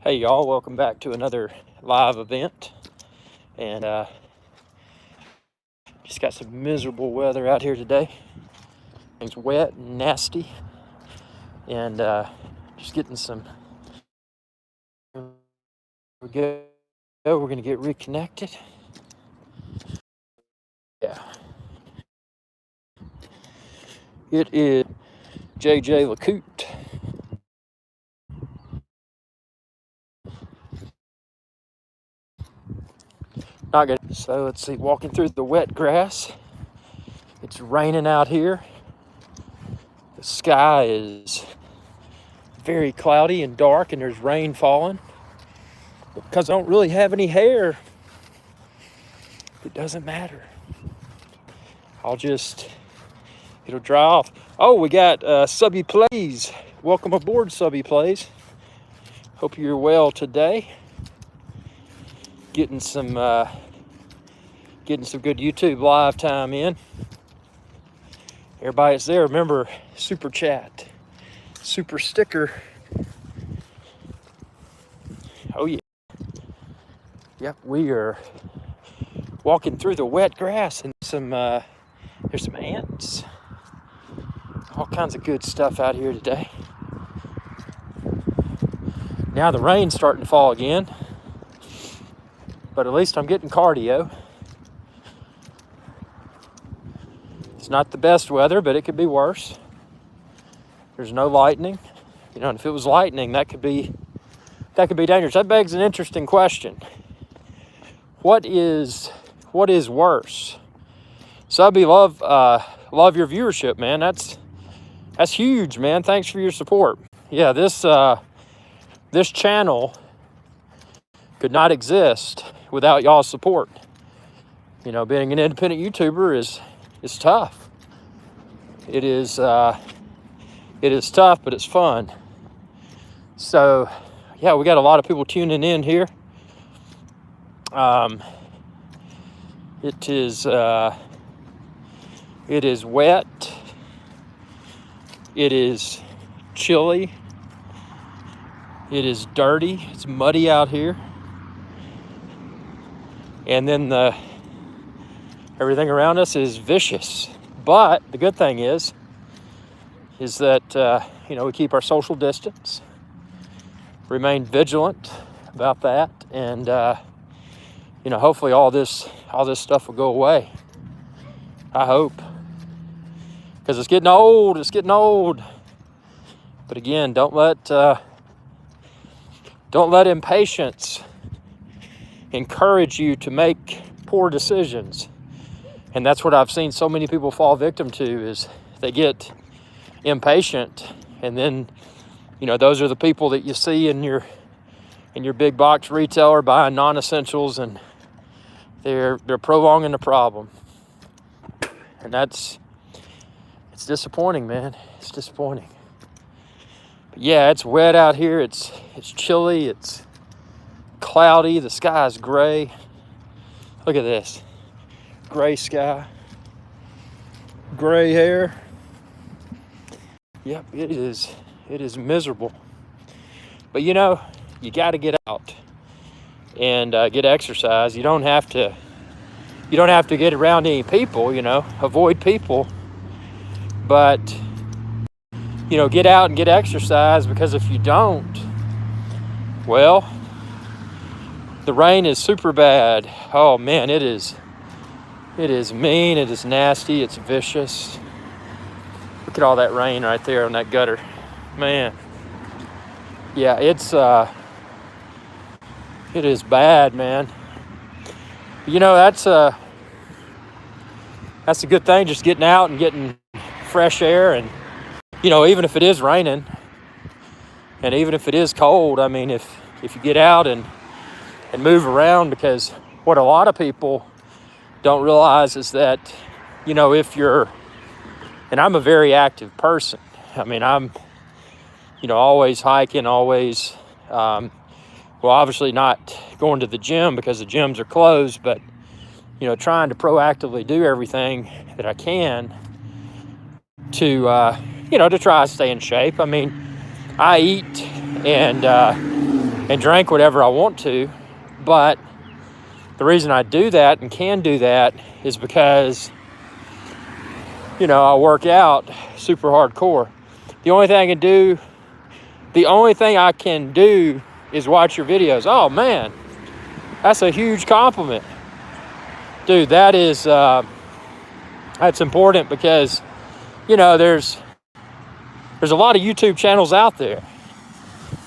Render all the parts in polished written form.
Hey y'all, welcome back to another live event. And just got some miserable weather out here today. It's wet and nasty. And just getting some. We're gonna get reconnected. Yeah. It is JJ LeCoute. Not good. So let's see, walking through the wet grass. It's raining out here. The sky is very cloudy and dark, and there's rain falling. Because I don't really have any hair, it doesn't matter. It'll dry off. Oh, we got Subby Plays. Welcome aboard, Subby Plays. Hope you're well today. Getting some good YouTube live time in. Everybody that's there, remember, super chat, super sticker. Oh yeah. Yep, we are walking through the wet grass and there's some ants. All kinds of good stuff out here today. Now the rain's starting to fall again, but at least I'm getting cardio. It's not the best weather, but it could be worse. There's no lightning. You know, and if it was lightning, that could be dangerous. That begs an interesting question. What is worse? Subby, love your viewership, man. That's huge, man. Thanks for your support. Yeah, this channel could not exist without y'all's support. You know, being an independent YouTuber is tough. It is tough, but it's fun. So, yeah, we got a lot of people tuning in here. It is wet. It is chilly. It is dirty. It's muddy out here. And then everything around us is vicious. But the good thing is that we keep our social distance, remain vigilant about that, and hopefully all this stuff will go away. I hope, because it's getting old. It's getting old. But again, don't let impatience encourage you to make poor decisions. And that's what I've seen so many people fall victim to, is they get impatient, and then those are the people that you see in your big box retailer buying non-essentials, and they're prolonging the problem. And it's disappointing, man. It's disappointing. But yeah, it's wet out here. It's chilly. It's cloudy. The sky is gray. Look at this. Gray sky. Gray hair. Yep, it is miserable. But you got to get out and get exercise. You don't have to get around any people, avoid people. But get out and get exercise, because if you don't, well, the rain is super bad. Oh man, it is mean, it is nasty, it's vicious. Look at all that rain right there on that gutter. Man. Yeah, it is bad, man. That's a good thing, just getting out and getting fresh air. And even if it is raining and even if it is cold, I mean, if you get out and move around, because what a lot of people don't realize is that if you're, and I'm a very active person. I mean, I'm always hiking, always obviously not going to the gym because the gyms are closed, but trying to proactively do everything that I can to to try to stay in shape. I mean, I eat and and drink whatever I want to. But the reason I do that and can do that is because, you know, I work out super hardcore. The only thing I can do is watch your videos. Oh man, that's a huge compliment. Dude, that's important because, you know, there's a lot of YouTube channels out there,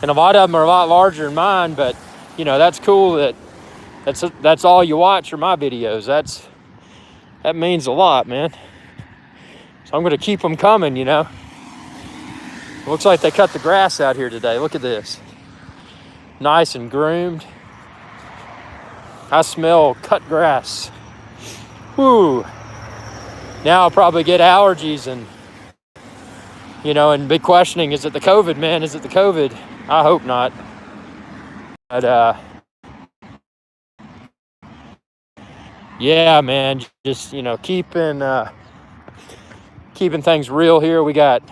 and a lot of them are a lot larger than mine, but, you know, that's cool that that's all you watch are my videos. That means a lot, man. So I'm going to keep them coming, you know. It looks like they cut the grass out here today. Look at this. Nice and groomed. I smell cut grass. Whew. Now I'll probably get allergies and, you know, and big questioning, is it the COVID, man? Is it the COVID? I hope not. But, yeah, man, just, you know, keeping things real here. We got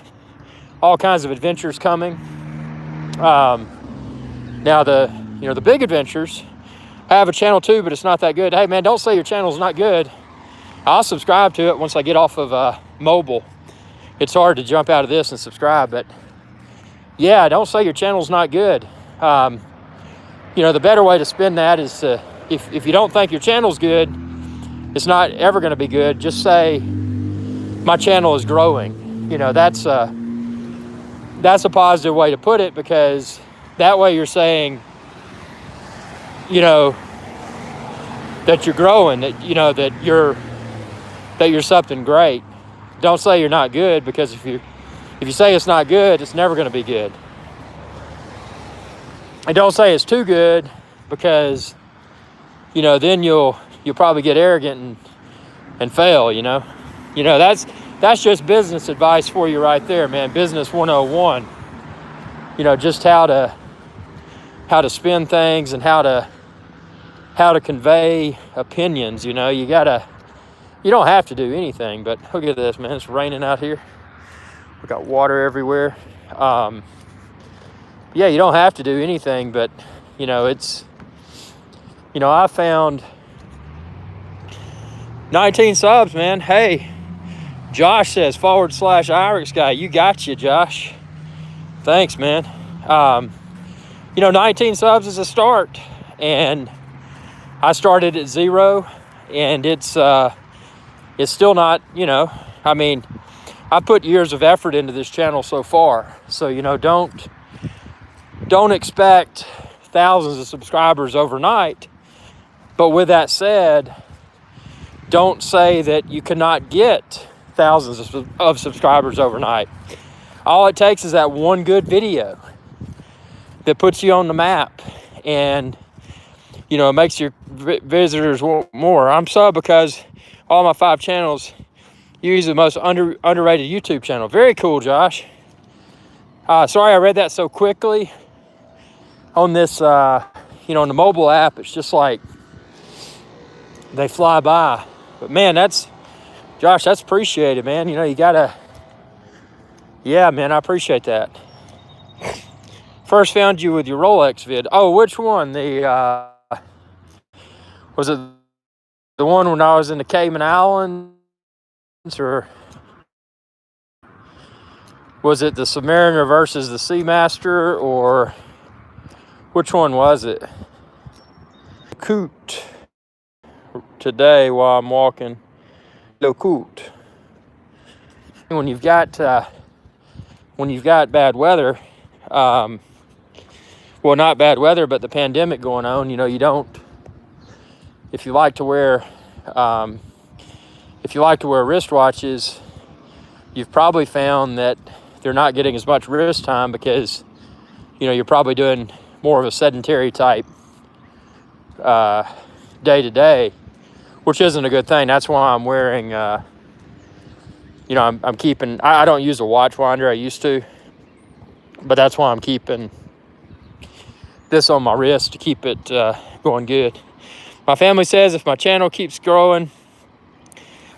all kinds of adventures coming. Now the big adventures, I have a channel too, but it's not that good. Hey man, don't say your channel's not good. I'll subscribe to it once I get off of mobile. It's hard to jump out of this and subscribe, but yeah, don't say your channel's not good. You know, the better way to spin that is if you don't think your channel's good, it's not ever going to be good. Just say my channel is growing. You know, that's a positive way to put it, because that way you're saying, you know, that you're growing, that, you know, that you're something great. Don't say you're not good, because if you say it's not good, it's never going to be good. And don't say it's too good, because, you know, then you'll probably get arrogant and fail, you know. You know, that's just business advice for you right there, man. Business 101. You know, just how to spin things and how to convey opinions, you know. You don't have to do anything, but look at this, man. It's raining out here. We got water everywhere. Yeah, you don't have to do anything, but, you know, I found 19 subs, man. Hey, Josh says /Irix guy. You got you, Josh. Thanks, man. You know, 19 subs is a start, and I started at 0, and it's still not, you know, I mean, I put years of effort into this channel so far. So, you know, don't expect thousands of subscribers overnight. But with that said, don't say that you cannot get thousands of subscribers overnight. All it takes is that one good video that puts you on the map, and, you know, it makes your visitors want more. I'm sub because all my 5 channels use the most underrated YouTube channel. Very cool, Josh. Sorry I read that so quickly on this, you know, on the mobile app. It's just like they fly by. But man, Josh, that's appreciated, man. You know, you gotta, yeah, man, I appreciate that. First found you with your Rolex vid. Oh, which one? Was it the one when I was in the Cayman Islands, or was it the Submariner versus the Seamaster, or which one was it? Coot today while I'm walking. Le Coot. When you've got bad weather, well, not bad weather, but the pandemic going on, you know, if you like to wear wristwatches, you've probably found that they're not getting as much wrist time because, you know, you're probably doing more of a sedentary type day to day, which isn't a good thing. That's why I'm wearing, you know, I'm keeping, I don't use a watch winder. I used to, but that's why I'm keeping this on my wrist to keep it going good. My family says if my channel keeps growing,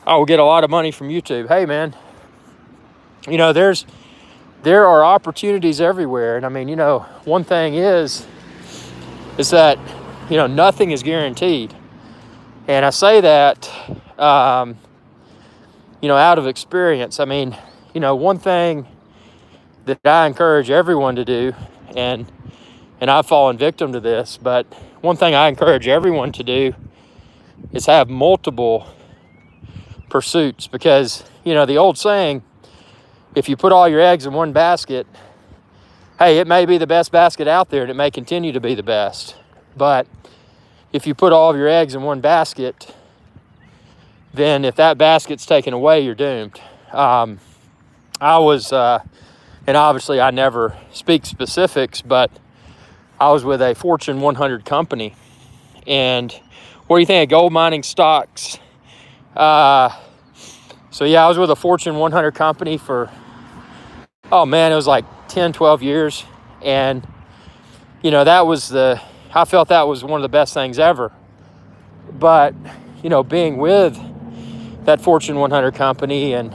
I will get a lot of money from YouTube. Hey, man, you know, there are opportunities everywhere. And I mean, you know, one thing is, is that, nothing is guaranteed. And I say that, out of experience. I mean, one thing that I encourage everyone to do, and I've fallen victim to this, but one thing I encourage everyone to do is have multiple pursuits, because, the old saying, if you put all your eggs in one basket, hey, it may be the best basket out there and it may continue to be the best. But if you put all of your eggs in one basket, then if that basket's taken away, you're doomed. I was, and obviously I never speak specifics, but I was with a Fortune 100 company. And what do you think of gold mining stocks? So yeah, I was with a Fortune 100 company for, it was like 10, 12 years. And, I felt that was one of the best things ever. But, being with that Fortune 100 company, and,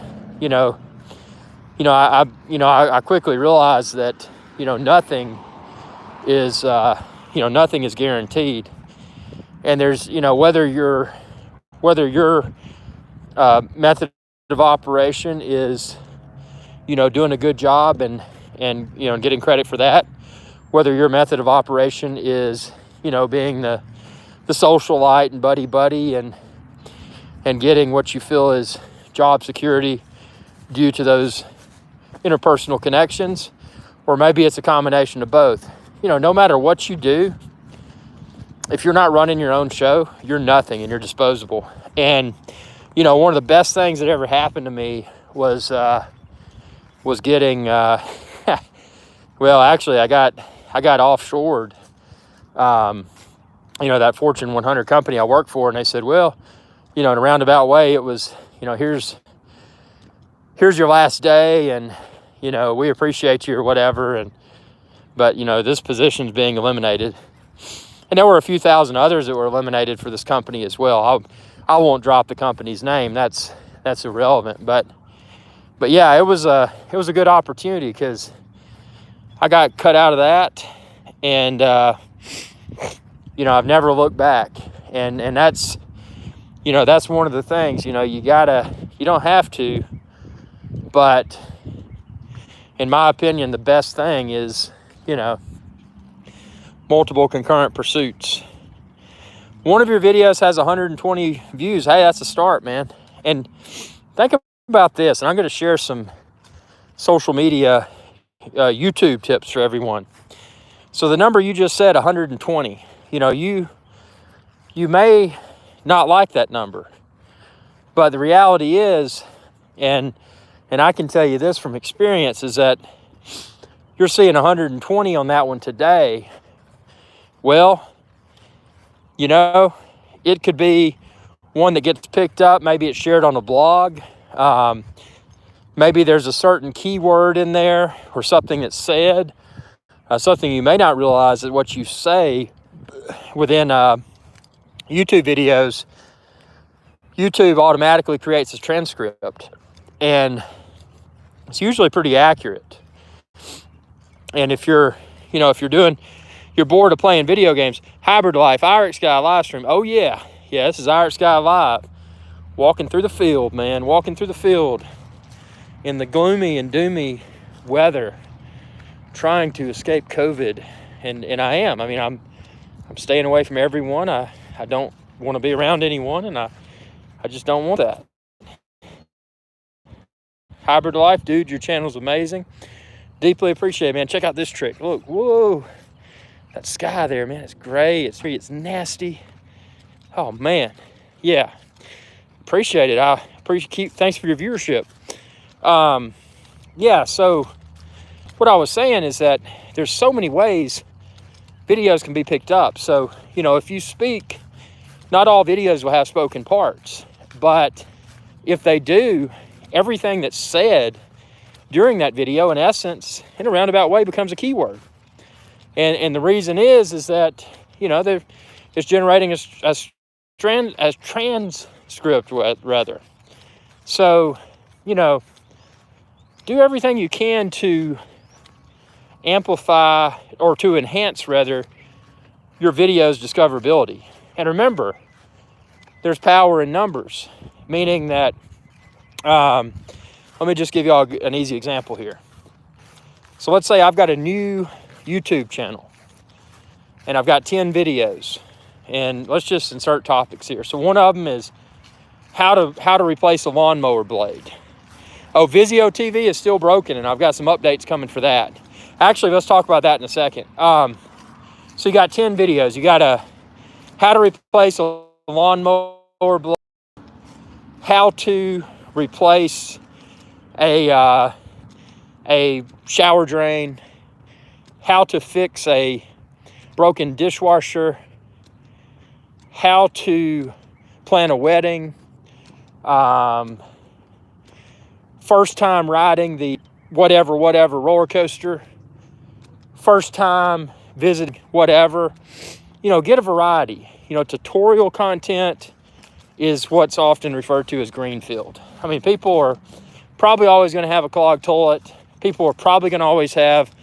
I quickly realized that, nothing is guaranteed. And there's, whether your method of operation is, doing a good job and getting credit for that, whether your method of operation is, being the socialite and buddy and getting what you feel is job security due to those interpersonal connections, or maybe it's a combination of both. No matter what you do, if you're not running your own show, you're nothing and you're disposable. And, one of the best things that ever happened to me was getting, well, actually I got offshored, that Fortune 100 company I worked for, and they said, well, in a roundabout way, it was, here's your last day, and, we appreciate you or whatever, but this position's being eliminated. And there were a few thousand others that were eliminated for this company as well. I won't drop the company's name. That's irrelevant. But yeah, it was a good opportunity, because I got cut out of that, and I've never looked back. And that's that's one of the things. You don't have to, but in my opinion, the best thing is multiple concurrent pursuits. One of your videos has 120 views. Hey, that's a start, man. And think about this, and I'm going to share some social media YouTube tips for everyone. So the number you just said, 120, you may not like that number, but the reality is, and I can tell you this from experience, is that you're seeing 120 on that one today. Well, it could be one that gets picked up. Maybe it's shared on a blog. Maybe there's a certain keyword in there or something that's said. Something you may not realize that what you say within YouTube videos, YouTube automatically creates a transcript. And it's usually pretty accurate. And if you're bored of playing video games, Hybrid Life, Irix Guy live stream. Oh yeah, this is Irix Guy live. Walking through the field, man. Walking through the field in the gloomy and doomy weather, trying to escape COVID. And I am. I mean, I'm staying away from everyone. I don't want to be around anyone, and I just don't want that. Hybrid Life, dude, your channel's amazing. Deeply appreciate it, man. Check out this trick. Look, whoa. That sky there, man, it's gray, it's nasty. Oh, man. Yeah. Appreciate it. Thanks for your viewership. Yeah, so what I was saying is that there's so many ways videos can be picked up. So, if you speak, not all videos will have spoken parts, but if they do, everything that's said during that video, in essence, in a roundabout way, becomes a keyword. And the reason is that, it's generating a transcript, rather. So, do everything you can to amplify, or to enhance, rather, your video's discoverability. And remember, there's power in numbers, meaning that, let me just give y'all an easy example here. So let's say I've got a new YouTube channel and I've got 10 videos, and let's just insert topics here. So one of them is how to replace a lawnmower blade. Oh, Vizio TV is still broken, and I've got some updates coming for that. Actually, let's talk about that in a second. So you got 10 videos. You got how to replace a lawnmower blade, how to replace a shower drain, how to fix a broken dishwasher, how to plan a wedding, first time riding the whatever roller coaster, first time visiting whatever. You know, get a variety. You know, tutorial content is what's often referred to as greenfield. I mean, people are probably always going to have a clogged toilet. People are probably going to always have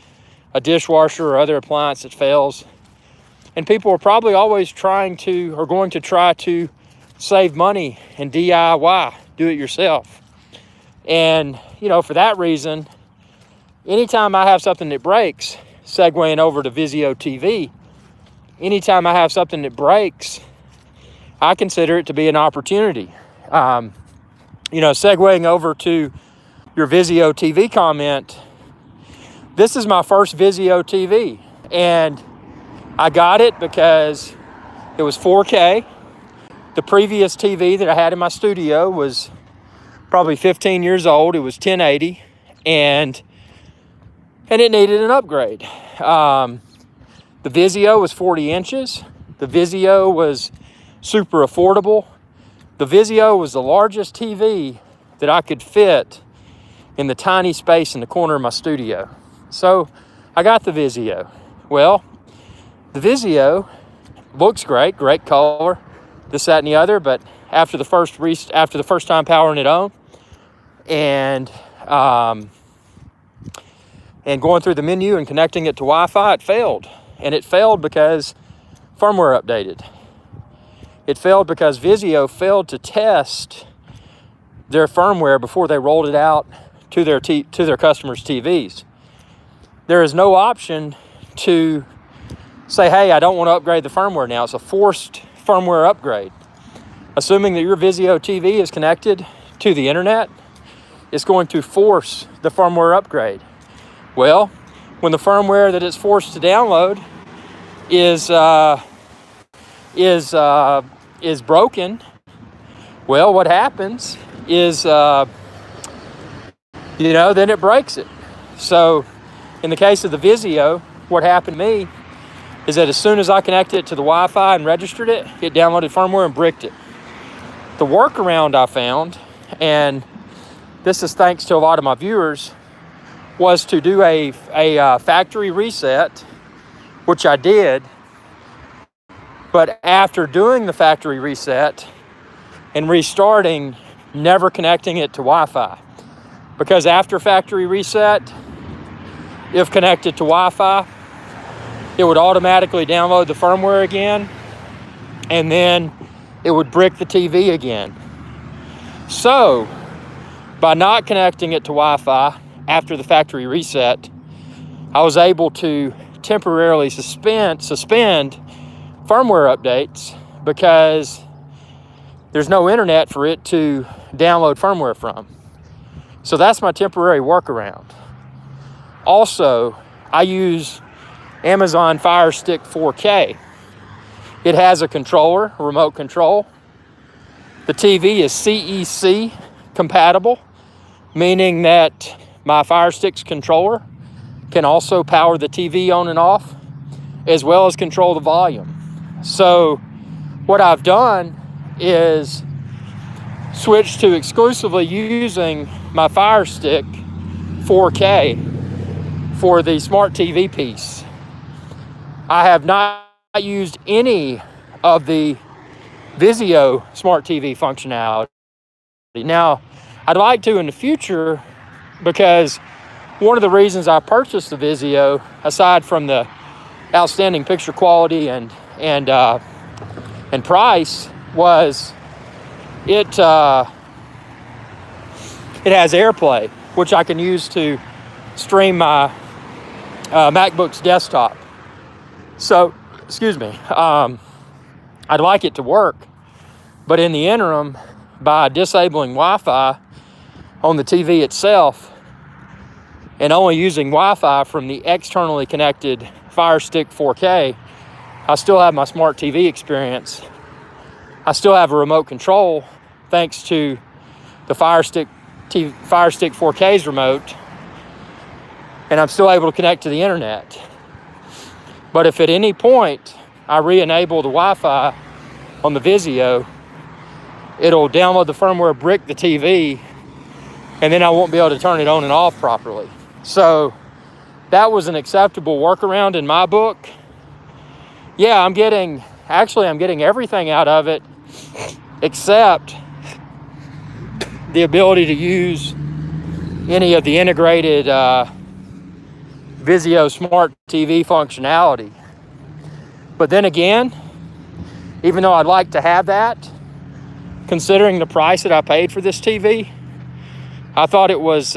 a dishwasher or other appliance that fails. And people are probably always going to try to save money and DIY, do it yourself. And, you know, for that reason, anytime I have something that breaks, segueing over to Vizio TV, anytime I have something that breaks, I consider it to be an opportunity. You know, segueing over to your Vizio TV comment, this is my first Vizio TV, and I got it because it was 4K. The previous TV that I had in my studio was probably 15 years old. It was 1080, and it needed an upgrade. The Vizio was 40 inches. The Vizio was super affordable. The Vizio was the largest TV that I could fit in the tiny space in the corner of my studio. So I got the Vizio. Well, the Vizio looks great color, this, that, and the other. But after the first time powering it on, and going through the menu and connecting it to Wi-Fi, it failed. And it failed because firmware updated. It failed because Vizio failed to test their firmware before they rolled it out to their customers' TVs. There is no option to say, hey, I don't want to upgrade the firmware now. It's a forced firmware upgrade. Assuming that your Vizio TV is connected to the internet, it's going to force the firmware upgrade. Well, when the firmware that it's forced to download is broken, well, what happens is, then it breaks it. So in the case of the Vizio, what happened to me is that as soon as I connected it to the Wi-Fi and registered it, it downloaded firmware and bricked it. The workaround I found, and this is thanks to a lot of my viewers, was to do a factory reset, which I did. But after doing the factory reset and restarting, never connecting it to Wi-Fi. Because after factory reset, if connected to Wi-Fi, it would automatically download the firmware again, and then it would brick the TV again. So, by not connecting it to Wi-Fi after the factory reset, I was able to temporarily suspend firmware updates because there's no internet for it to download firmware from. So that's my temporary workaround. Also, I use Amazon Fire Stick 4K. It has a controller, a remote control. The TV is CEC compatible, meaning that my Fire Stick's controller can also power the TV on and off, as well as control the volume. So what I've done is switch to exclusively using my Fire Stick 4K for the smart TV piece. I have not used any of the Vizio smart TV functionality. Now, I'd like to in the future, because one of the reasons I purchased the Vizio, aside from the outstanding picture quality and and price was it has AirPlay, which I can use to stream my MacBook's desktop. So, excuse me, I'd like it to work, but in the interim, by disabling Wi-Fi on the TV itself and only using Wi-Fi from the externally connected Fire Stick 4K, I still have my smart TV experience. I still have a remote control thanks to the Fire Stick 4K's remote, and I'm still able to connect to the internet. But if at any point I re-enable the Wi-Fi on the Vizio, it'll download the firmware, brick the TV, and then I won't be able to turn it on and off properly. So that was an acceptable workaround in my book. Yeah, I'm getting everything out of it except the ability to use any of the integrated Vizio Smart TV functionality. But then again, even though I'd like to have that, considering the price that I paid for this TV, I thought it was,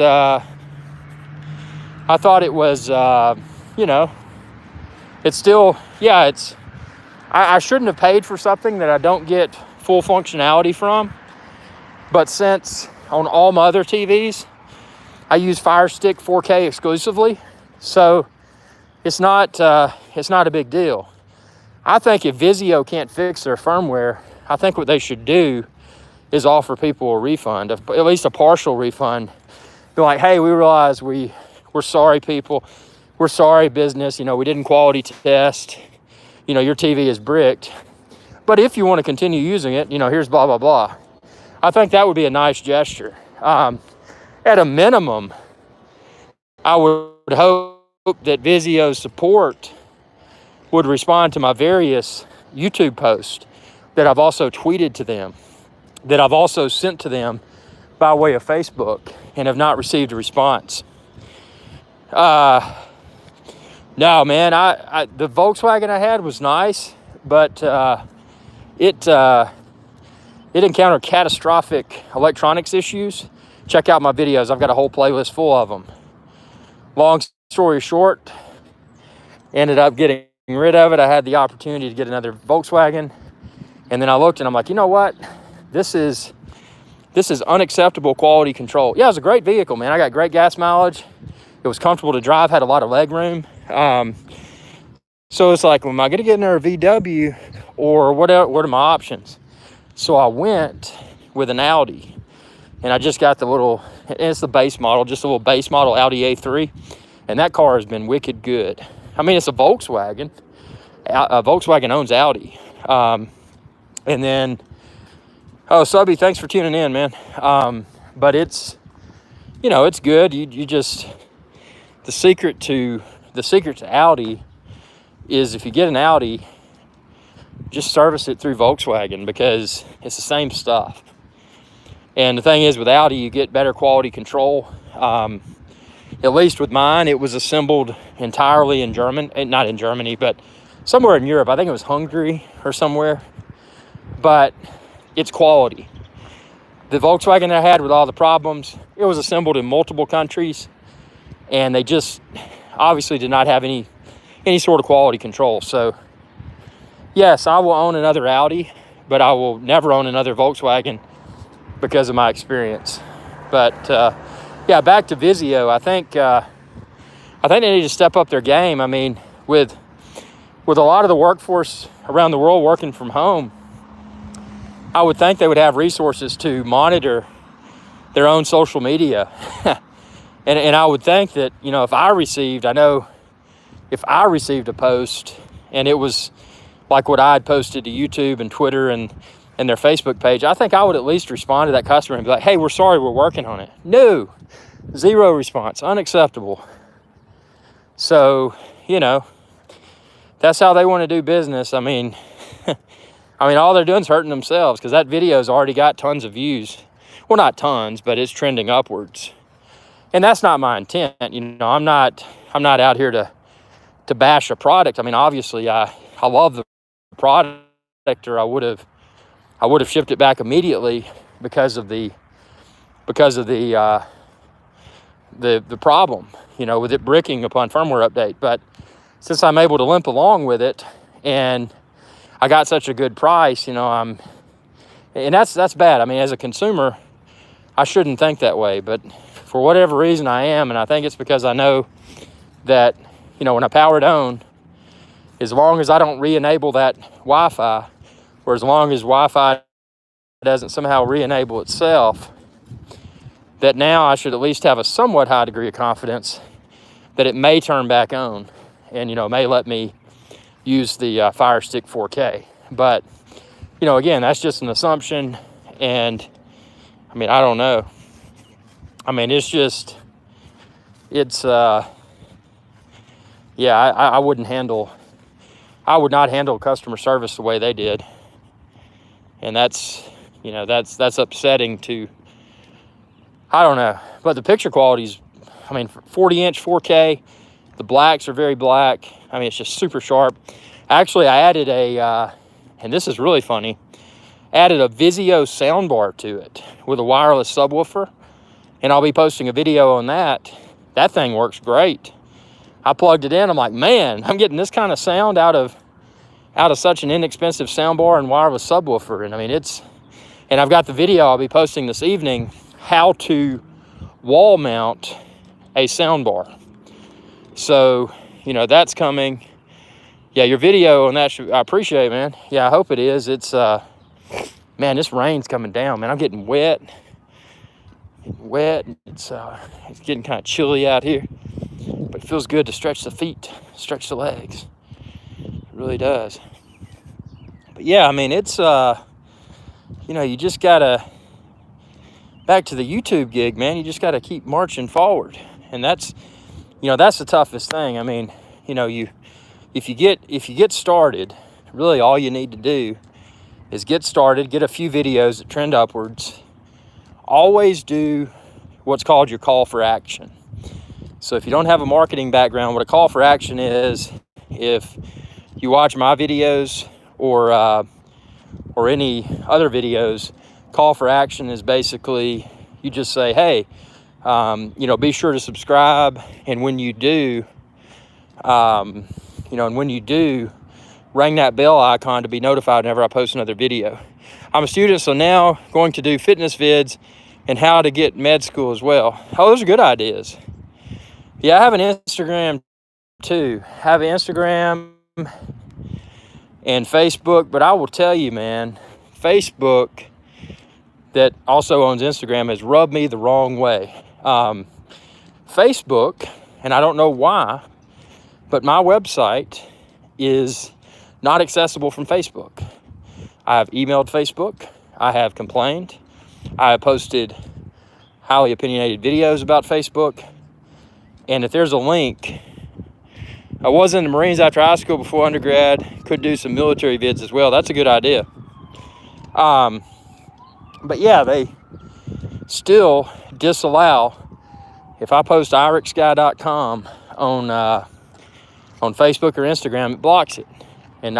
it's still, yeah, I shouldn't have paid for something that I don't get full functionality from. But since on all my other TVs, I use Fire Stick 4K exclusively, so it's not a big deal. I think if Vizio can't fix their firmware, I think what they should do is offer people a refund, at least a partial refund. Be like, hey, we realize we're sorry, people. We're sorry, business. We didn't quality test. Your TV is bricked. But if you want to continue using it, here's blah, blah, blah. I think that would be a nice gesture. At a minimum, I would hope that Vizio's support would respond to my various YouTube posts that I've also tweeted to them, that I've also sent to them by way of Facebook, and have not received a response. No, man, the Volkswagen I had was nice, but it encountered catastrophic electronics issues. Check out my videos. I've got a whole playlist full of them. Long story short, ended up getting rid of it. I had the opportunity to get another Volkswagen, and then I looked and I'm like, you know what? This is unacceptable quality control. Yeah, it was a great vehicle, man. I got great gas mileage. It was comfortable to drive, had a lot of leg room. So it's like, am I going to get another VW, or what are my options? So I went with an Audi, and I just got it's the base model, just a little base model Audi A3, and that car has been wicked good. I mean, it's a Volkswagen. Volkswagen owns Audi. And then, Subby, thanks for tuning in, man. But it's good. You just, the secret to Audi is, if you get an Audi, just service it through Volkswagen, because it's the same stuff. And the thing is, with Audi, you get better quality control. At least with mine, it was assembled entirely in not in Germany, but somewhere in Europe. I think it was Hungary or somewhere. But it's quality. The Volkswagen I had with all the problems, it was assembled in multiple countries, and they just obviously did not have any sort of quality control. So yes, I will own another Audi, but I will never own another Volkswagen because of my experience. But yeah, back to Vizio. I think they need to step up their game. I mean, with a lot of the workforce around the world working from home, I would think they would have resources to monitor their own social media. and I would think that, if I received a post and it was like what I had posted to YouTube and Twitter and their Facebook page, I think I would at least respond to that customer and be like, hey, we're sorry, we're working on it. No, zero response, unacceptable. So, that's how they want to do business. I mean, all they're doing is hurting themselves, because that video's already got tons of views. Well, not tons, but it's trending upwards. And that's not my intent. I'm not out here to bash a product. I mean, obviously, I love the product, or I would have shipped it back immediately because of the problem, with it bricking upon firmware update. But since I'm able to limp along with it, and I got such a good price, and that's bad. I mean, as a consumer, I shouldn't think that way, but for whatever reason I am, and I think it's because I know that, when I power it on, as long as I don't re-enable that Wi-Fi, or as long as Wi-Fi doesn't somehow re-enable itself, that now I should at least have a somewhat high degree of confidence that it may turn back on and, may let me use the Fire Stick 4K. But, again, that's just an assumption. And, I don't know. I would not handle customer service the way they did. And that's upsetting to, I don't know. But the picture quality's, 40-inch 4K. The blacks are very black. It's just super sharp. Actually, I added and this is really funny, added a Vizio soundbar to it with a wireless subwoofer. And I'll be posting a video on that. That thing works great. I plugged it in. I'm like, man, I'm getting this kind of sound out of such an inexpensive soundbar and wireless subwoofer. And and I've got the video I'll be posting this evening, how to wall mount a soundbar. So, that's coming. Yeah, your video on that, I appreciate it, man. Yeah, I hope it is. It's, man, this rain's coming down, man. I'm getting wet. It's getting kind of chilly out here. But it feels good to stretch the feet, stretch the legs. It really does. But yeah, it's, you just gotta, back to the YouTube gig, man, you just gotta keep marching forward. And that's the toughest thing. If you get started, really all you need to do is get started, get a few videos that trend upwards. Always do what's called your call for action. So if you don't have a marketing background, what a call for action is, if you watch my videos or any other videos, call for action is basically you just say, hey, be sure to subscribe, and when you do, ring that bell icon to be notified whenever I post another video. I'm a student, so now going to do fitness vids and how to get med school as well. Oh, those are good ideas. Yeah, I have an Instagram too. I have an Instagram and Facebook, but I will tell you, man, Facebook, that also owns Instagram, has rubbed me the wrong way. Facebook, and I don't know why, but my website is not accessible from Facebook. I have emailed Facebook. I have complained. I have posted highly opinionated videos about Facebook. And if there's a link, I was in the Marines after high school before undergrad, could do some military vids as well. That's a good idea. But yeah, they still disallow, if I post irixguy.com on Facebook or Instagram, it blocks it. And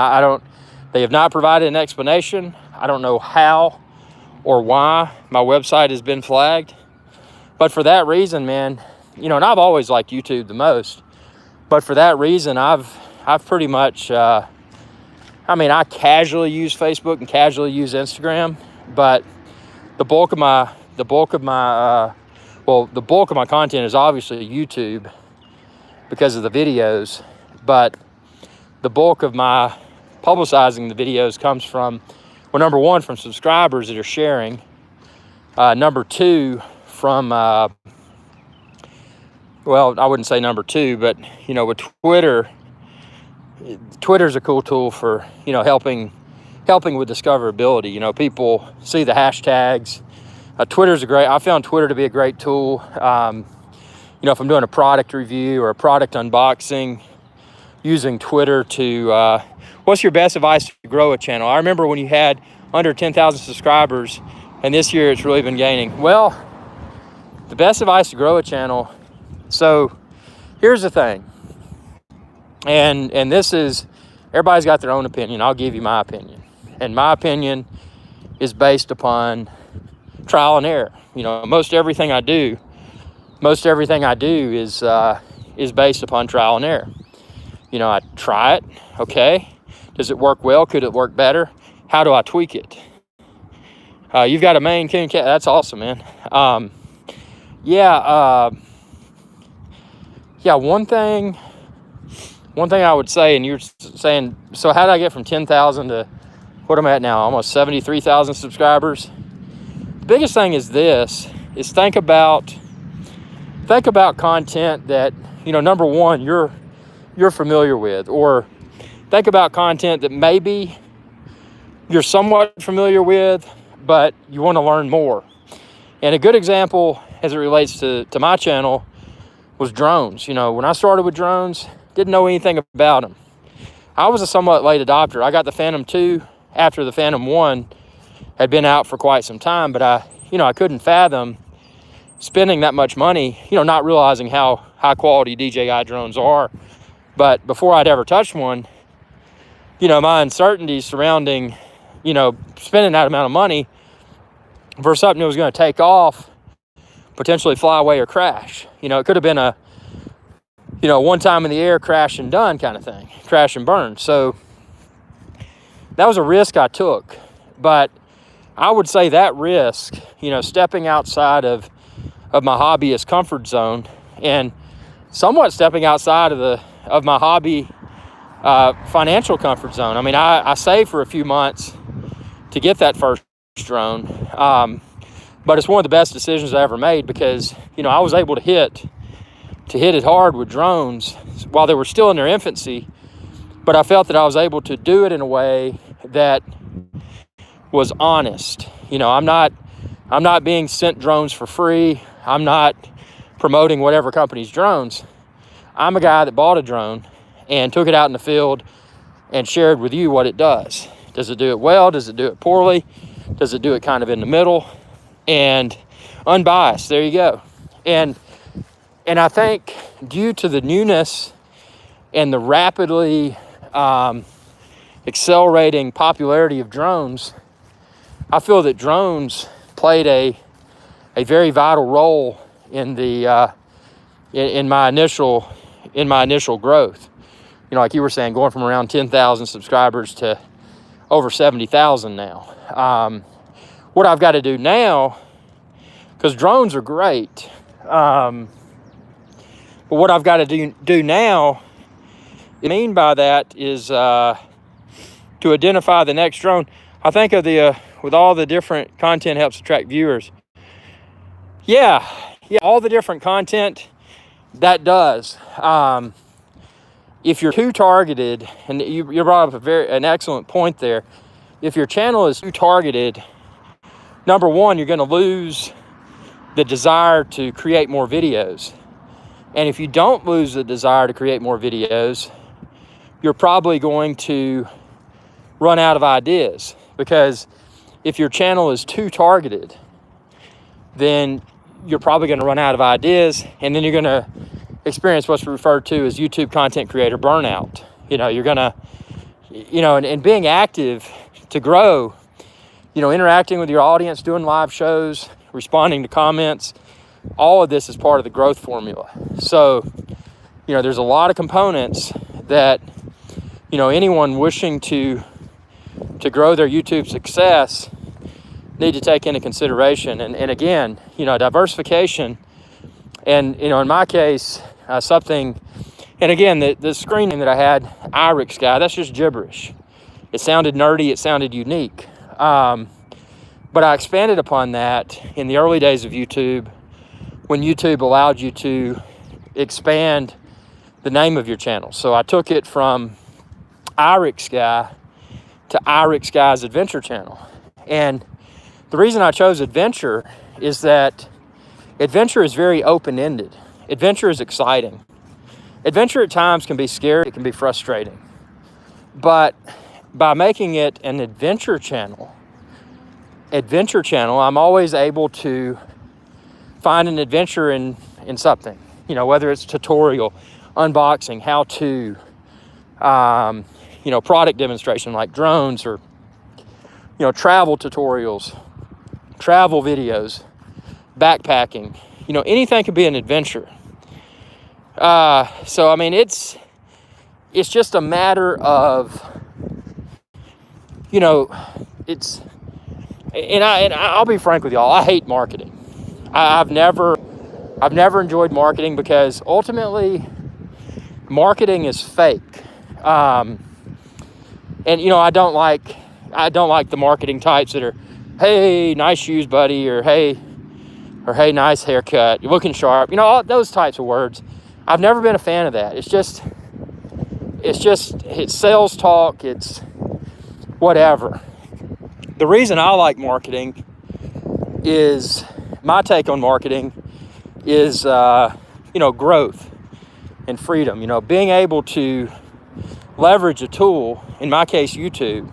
they have not provided an explanation. I don't know how or why my website has been flagged. But for that reason, man, and I've always liked YouTube the most. But for that reason, I've pretty much, I casually use Facebook and casually use Instagram, but the bulk of my content is obviously YouTube because of the videos, but the bulk of my publicizing the videos comes from, well, number one, from subscribers that are sharing. Number two, from, I wouldn't say number two, but, with Twitter, Twitter's a cool tool for, helping with discoverability. People see the hashtags. I found Twitter to be a great tool. If I'm doing a product review or a product unboxing, using Twitter to, what's your best advice to grow a channel? I remember when you had under 10,000 subscribers, and this year it's really been gaining. Well, the best advice to grow a channel. So here's the thing. And this is Everybody's got their own opinion. I'll give you my opinion. And my opinion is based upon trial and error. You know, most everything I do is based upon trial and error. You know, I try it. Okay. Does it work well? Could it work better? How do I tweak it? You've got a Maine Coon cat. That's awesome, man. One thing I would say, and you're saying, so how did I get from 10,000 to what I'm at now? Almost 73,000 subscribers. The biggest thing is think about content that, you know, number one, you're familiar with, or think about content that maybe you're somewhat familiar with, but you want to learn more. And a good example as it relates to my channel was drones. You know, when I started with drones, didn't know anything about them. I was a somewhat late adopter. I got the Phantom 2 after the Phantom 1 had been out for quite some time, but I couldn't fathom spending that much money, you know, not realizing how high quality DJI drones are. But before I'd ever touched one, you know, my uncertainty surrounding, you know, spending that amount of money for something that was going to take off, potentially fly away or crash. You know, it could have been a, you know, one time in the air, crash and done kind of thing, crash and burn. So that was a risk I took. But I would say that risk, you know, stepping outside of my hobbyist comfort zone and somewhat stepping outside of my hobby financial comfort zone. I mean, I saved for a few months to get that first drone, but it's one of the best decisions I ever made because, you know, I was able to hit it hard with drones while they were still in their infancy, but I felt that I was able to do it in a way that was honest. You know, I'm not being sent drones for free. I'm not promoting whatever company's drones. I'm a guy that bought a drone and took it out in the field and shared with you what it does. Does it do it well? Does it do it poorly? Does it do it kind of in the middle? And unbiased, there you go. And I think due to the newness and the rapidly accelerating popularity of drones, I feel that drones played a very vital role in the in my initial growth. You know, like you were saying, going from around 10,000 subscribers to over 70,000 now. What I've got to do now, because drones are great, but what I've got to do now, I mean by that is to identify the next drone. I think of with all the different content helps attract viewers. Yeah, all the different content, that does. If you're too targeted, and you brought up an excellent point there. If your channel is too targeted, number one, you're going to lose the desire to create more videos. And if you don't lose the desire to create more videos, you're probably going to run out of ideas. Because if your channel is too targeted, then you're probably going to run out of ideas, and then you're going to experience what's referred to as YouTube content creator burnout. You know, you're going to, you know, and being active to grow, you know, interacting with your audience, doing live shows, responding to comments, all of this is part of the growth formula. So, you know, there's a lot of components that, you know, anyone wishing to grow their YouTube success need to take into consideration. And again, you know, diversification, and, you know, in my case, something, and again, the screen name that I had, Irix Guy, that's just gibberish. It sounded nerdy, it sounded unique. But I expanded upon that in the early days of YouTube, when YouTube allowed you to expand the name of your channel. So I took it from Irix Guy to Irix Guy's Adventure Channel. And the reason I chose adventure is that adventure is very open-ended. Adventure is exciting. Adventure at times can be scary, it can be frustrating. But by making it an adventure channel, I'm always able to find an adventure in something. You know, whether it's tutorial, unboxing, how-to, product demonstration like drones, or travel tutorials, travel videos, backpacking. Anything could be an adventure. So I mean, it's just a matter of, it's, and I'll be frank with y'all, I hate marketing. I've never enjoyed marketing, because ultimately marketing is fake. And I don't like the marketing types that are, hey, nice shoes, buddy, or hey, nice haircut, you're looking sharp, all those types of words. I've never been a fan of that. It's sales talk, it's whatever. The reason I like marketing is, my take on marketing is, growth and freedom. Being able to leverage a tool, in my case, YouTube,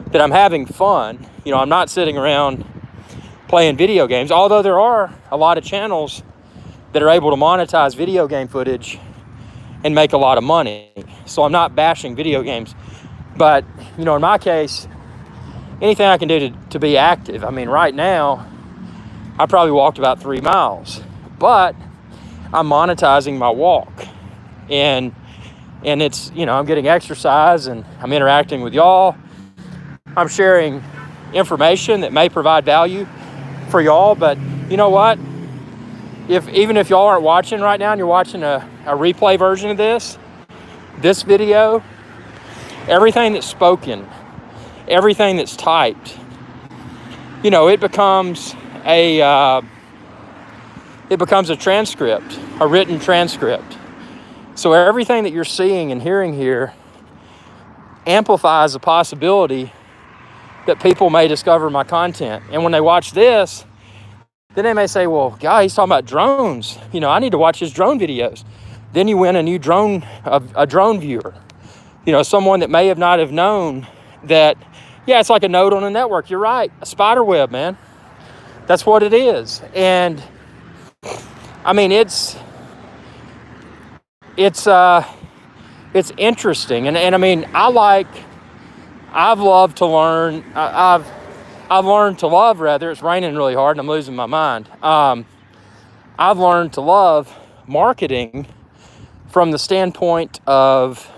that I'm having fun. I'm not sitting around playing video games, although there are a lot of channels that are able to monetize video game footage and make a lot of money. So I'm not bashing video games, but in my case, anything I can do to be active. I mean, right now, I probably walked about 3 miles, but I'm monetizing my walk, and it's, I'm getting exercise, and I'm interacting with y'all. I'm sharing information that may provide value for y'all, but you know what? Even if y'all aren't watching right now and you're watching a replay version of this video, everything that's spoken, everything that's typed, it becomes a transcript, a written transcript. So everything that you're seeing and hearing here amplifies the possibility that people may discover my content. And when they watch this, then they may say, well, God, he's talking about drones. I need to watch his drone videos. Then you win a new drone, a drone viewer. Someone that may have not have known that, yeah, it's like a node on a network. You're right, a spider web, man. That's what it is. And I mean, it's interesting. And I mean, I've loved to learn. I've learned to love, rather. It's raining really hard and I'm losing my mind. I've learned to love marketing from the standpoint of,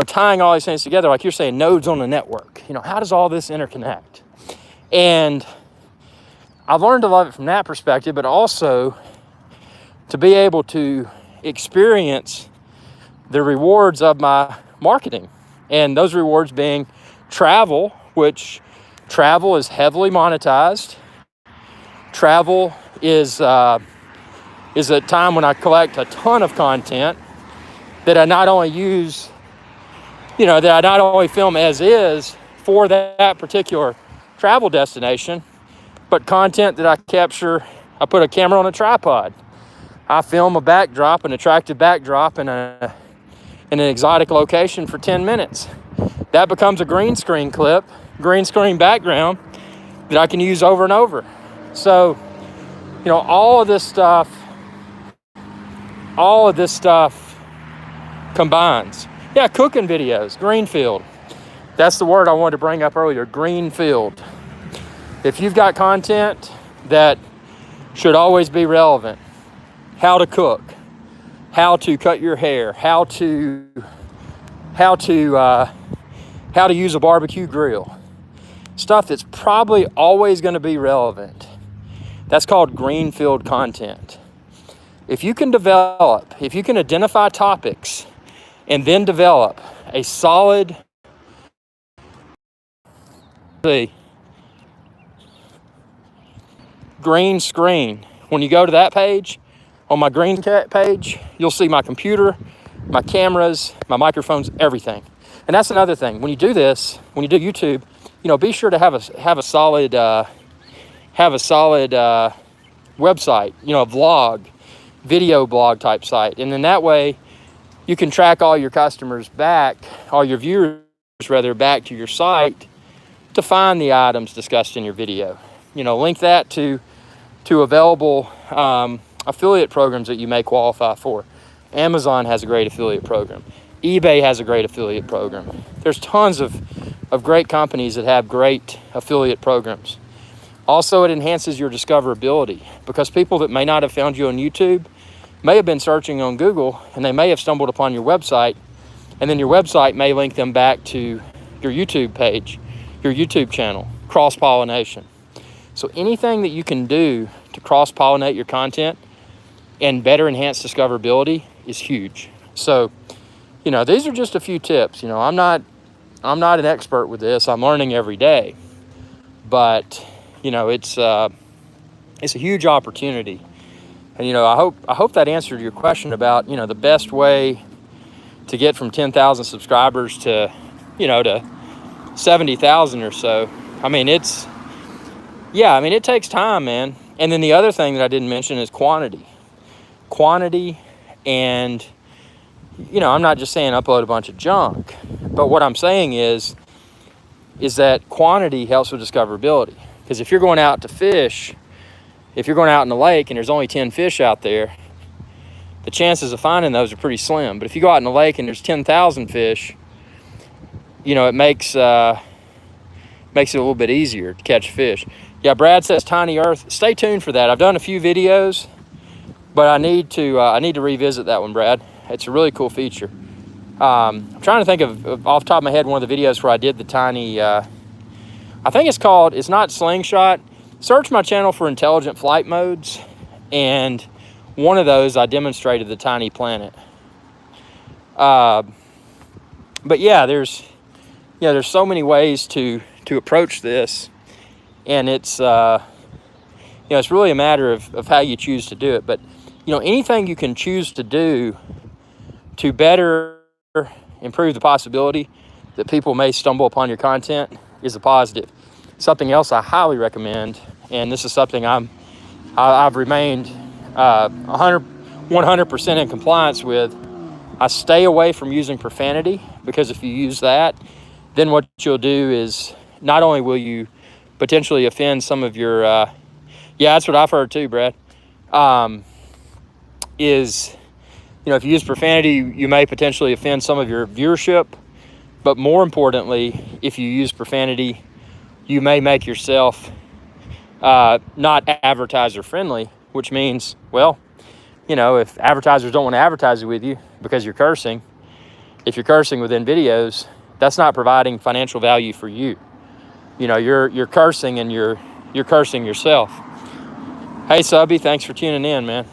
tying all these things together. Like you're saying, nodes on the network. How does all this interconnect? And I've learned to love it from that perspective, but also to be able to experience the rewards of my marketing. And those rewards being travel, which travel is heavily monetized. Travel is a time when I collect a ton of content that I not only use, that I not only film as is for that particular travel destination, but content that I capture. I put a camera on a tripod. I film a backdrop, an attractive backdrop in an exotic location for 10 minutes. That becomes a green screen clip, green screen background that I can use over and over. So, all of this stuff combines. Yeah, cooking videos, greenfield. That's the word I wanted to bring up earlier, greenfield. If you've got content that should always be relevant, how to cook, how to cut your hair, how to use a barbecue grill, stuff that's probably always going to be relevant. That's called greenfield content. If you can identify topics and then develop a solid, green screen. When you go to that page, on my green page, you'll see my computer, my cameras, my microphones, everything. And that's another thing. When you do this, when you do YouTube, be sure to have a solid website, a vlog, video blog type site. And then that way you can track all your customers back, all your viewers rather, back to your site to find the items discussed in your video. Link that to available affiliate programs that you may qualify for. Amazon has a great affiliate program. eBay has a great affiliate program. There's tons of great companies that have great affiliate programs. Also, it enhances your discoverability because people that may not have found you on YouTube may have been searching on Google and they may have stumbled upon your website, and then your website may link them back to your YouTube page, your YouTube channel, cross-pollination. So anything that you can do to cross-pollinate your content and better enhance discoverability is huge. So, you know, these are just a few tips. You know, I'm not an expert with this. I'm learning every day. But, you know, it's a huge opportunity. And, you know, I hope that answered your question about, you know, the best way to get from 10,000 subscribers to, you know, to 70,000 or so. I mean, it takes time, man. And then the other thing that I didn't mention is quantity. And, you know, I'm not just saying upload a bunch of junk, but what I'm saying is that quantity helps with discoverability. Because if you're going out to fish, if you're going out in the lake and there's only 10 fish out there, the chances of finding those are pretty slim. But if you go out in the lake and there's 10,000 fish, you know, it makes it a little bit easier to catch fish. Yeah, Brad says Tiny Earth. Stay tuned for that. I've done a few videos, but I need to revisit that one, Brad. It's a really cool feature. I'm trying to think of off the top of my head one of the videos where I did the tiny. I think it's not Slingshot. Search my channel for intelligent flight modes, and one of those I demonstrated the tiny planet. But yeah, there's so many ways to approach this, and it's it's really a matter of how you choose to do it. But you know, anything you can choose to do to better improve the possibility that people may stumble upon your content is a positive. Something else I highly recommend, and this is something I've remained 100% in compliance with. I stay away from using profanity, because if you use that, then what you'll do is not only will you potentially offend some of your, that's what I've heard too, Brad, is, you know, if you use profanity, you may potentially offend some of your viewership, but more importantly, if you use profanity, you may make yourself not advertiser friendly, which means, well, you know, if advertisers don't want to advertise with you because you're cursing, if you're cursing within videos, that's not providing financial value for you. You know, you're cursing, and you're cursing yourself. Hey, Subby, thanks for tuning in, man.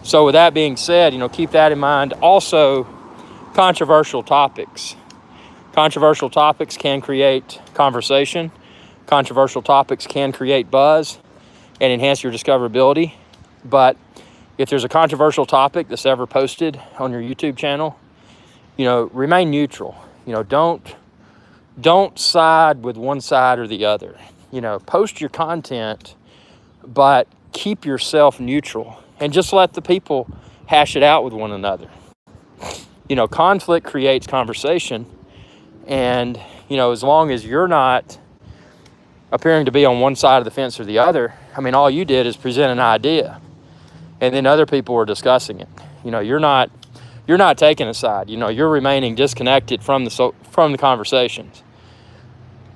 So with that being said, you know, keep that in mind. Also, controversial topics. Controversial topics can create conversation. Controversial topics can create buzz and enhance your discoverability. But if there's a controversial topic that's ever posted on your YouTube channel, you know, remain neutral. You know, don't side with one side or the other. You know, post your content, but keep yourself neutral and just let the people hash it out with one another. You know, conflict creates conversation, and, you know, as long as you're not appearing to be on one side of the fence or the other, I mean, all you did is present an idea, and then other people are discussing it. You know, you're not taking a side. You know, you're remaining disconnected from the conversations.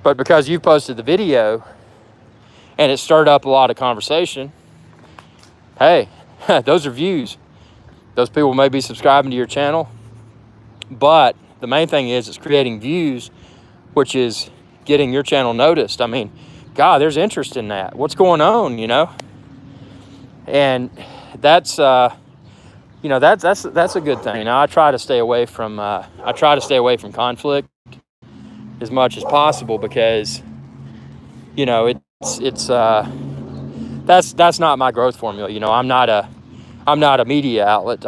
But because you posted the video and it stirred up a lot of conversation, hey, those are views. Those people may be subscribing to your channel, but the main thing is it's creating views, which is getting your channel noticed. I mean, God, there's interest in that. What's going on, you know? And that's that's a good thing. Now, I try to stay away from conflict as much as possible, because, you know, that's not my growth formula. You know, I'm not a media outlet.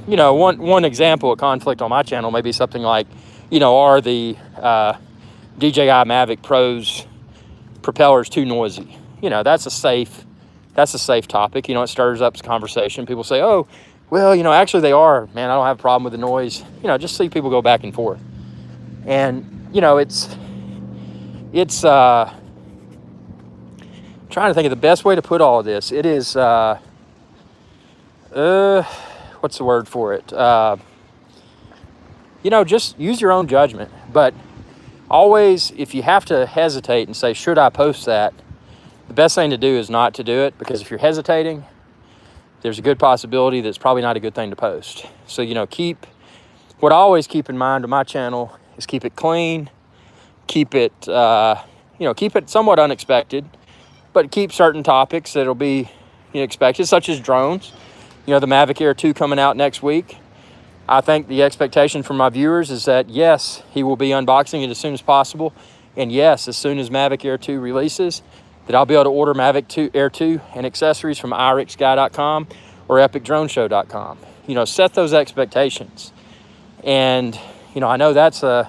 You know, one example of conflict on my channel may be something like, you know, are the DJI Mavic Pro's propellers too noisy? You know, that's a safe topic. You know, it stirs up conversation. People say, oh, well, you know, actually they are. Man, I don't have a problem with the noise. You know, just see people go back and forth. And, you know, it's trying to think of the best way to put all of this. It is, what's the word for it? Just use your own judgment. But always, if you have to hesitate and say, should I post that? The best thing to do is not to do it, because if you're hesitating, there's a good possibility that it's probably not a good thing to post. So, what I always keep in mind to my channel is keep it clean, keep it, keep it somewhat unexpected, but keep certain topics that'll be expected, such as drones. The Mavic Air 2 coming out next week. I think the expectation from my viewers is that, yes, he will be unboxing it as soon as possible. And yes, as soon as Mavic Air 2 releases, that I'll be able to order Mavic Air 2 and accessories from irixguy.com or epicdroneshow.com. Set those expectations. And, I know that's an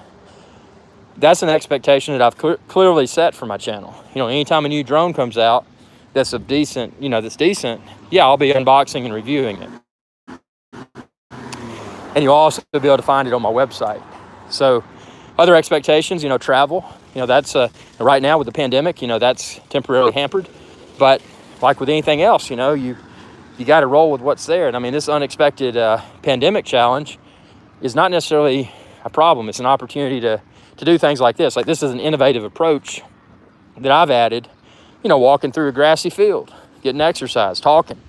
expectation that I've clearly set for my channel. Anytime a new drone comes out that's decent, yeah, I'll be unboxing and reviewing it. And you'll also be able to find it on my website. So other expectations, travel, that's right now with the pandemic, that's temporarily hampered. But like with anything else, you got to roll with what's there. And I mean, this unexpected pandemic challenge is not necessarily a problem. It's an opportunity to do things like this. Like, this is an innovative approach that I've added, walking through a grassy field, getting exercise, talking,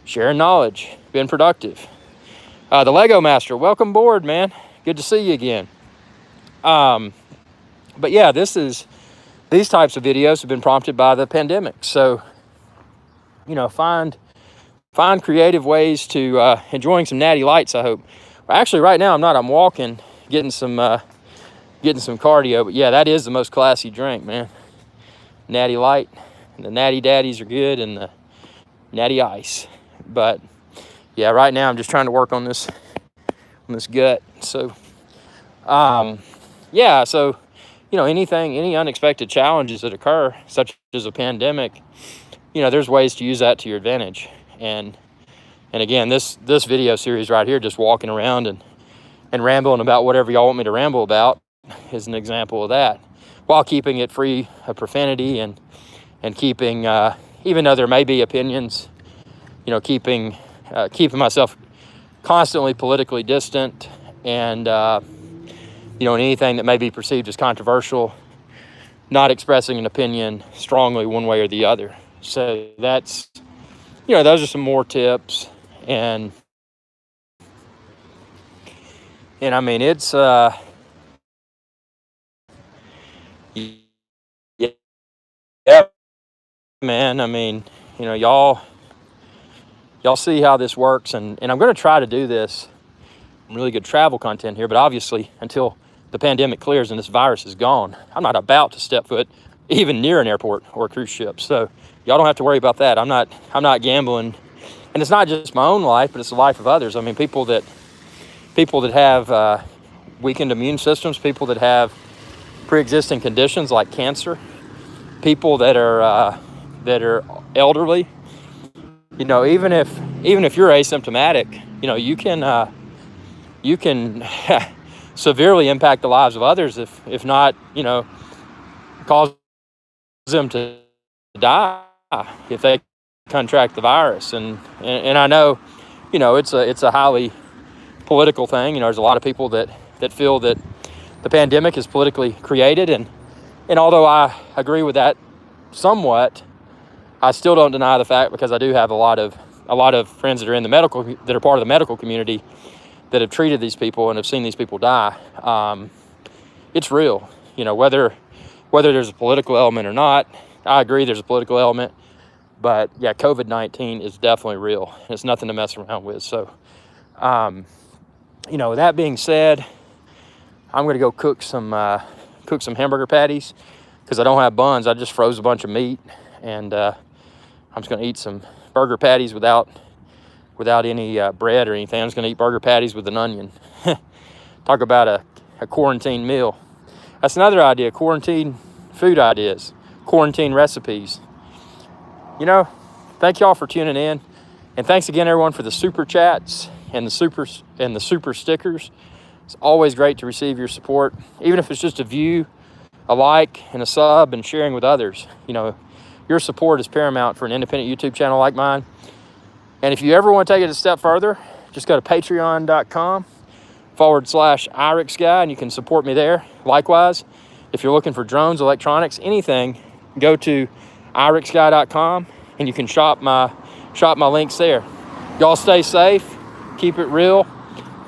sharing knowledge, being productive. The Lego Master, welcome aboard, man. Good to see you again. But yeah, these types of videos have been prompted by the pandemic. So, find creative ways to enjoying some natty lights, I hope. Well, actually, right now I'm not. I'm walking, getting some cardio. But yeah, that is the most classy drink, man. Natty Light. And the Natty Daddies are good, and the Natty Ice. But yeah, right now I'm just trying to work on this gut. So, yeah. So, any unexpected challenges that occur, such as a pandemic, there's ways to use that to your advantage. And again, this video series right here, just walking around and rambling about whatever y'all want me to ramble about, is an example of that, while keeping it free of profanity and keeping, even though there may be opinions, keeping myself constantly politically distant, and anything that may be perceived as controversial, not expressing an opinion strongly one way or the other. So that's, those are some more tips. And I mean, it's, yeah, man, I mean, y'all see how this works, and I'm going to try to do this really good travel content here, but obviously until the pandemic clears and this virus is gone, I'm not about to step foot even near an airport or a cruise ship. So y'all don't have to worry about that. I'm not gambling. And it's not just my own life, but it's the life of others. I mean, people that have weakened immune systems, people that have pre-existing conditions like cancer, people that are elderly. Even if you're asymptomatic, you can severely impact the lives of others if not, cause them to die if they contract the virus. And I know, it's a highly political thing. There's a lot of people that feel that the pandemic is politically created, and although I agree with that somewhat, I still don't deny the fact, because I do have a lot of friends that are that are part of the medical community that have treated these people and have seen these people die. It's real, whether there's a political element or not. I agree there's a political element, but yeah, COVID-19 is definitely real. It's nothing to mess around with. So, with that being said, I'm going to go cook some hamburger patties, because I don't have buns. I just froze a bunch of meat, and I'm just going to eat some burger patties without any bread or anything. I'm just going to eat burger patties with an onion. Talk about a quarantine meal. That's another idea, quarantine food ideas, quarantine recipes. Thank y'all for tuning in. And thanks again, everyone, for the super chats and the super stickers. It's always great to receive your support, even if it's just a view, a like, and a sub, and sharing with others. Your support is paramount for an independent YouTube channel like mine. And if you ever want to take it a step further, just go to patreon.com/IRIX-guy and you can support me there. Likewise, if you're looking for drones, electronics, anything, go to IRIXGuy.com and you can shop my links there. Y'all stay safe, keep it real,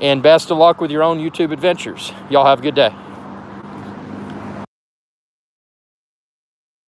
and best of luck with your own YouTube adventures. Y'all have a good day.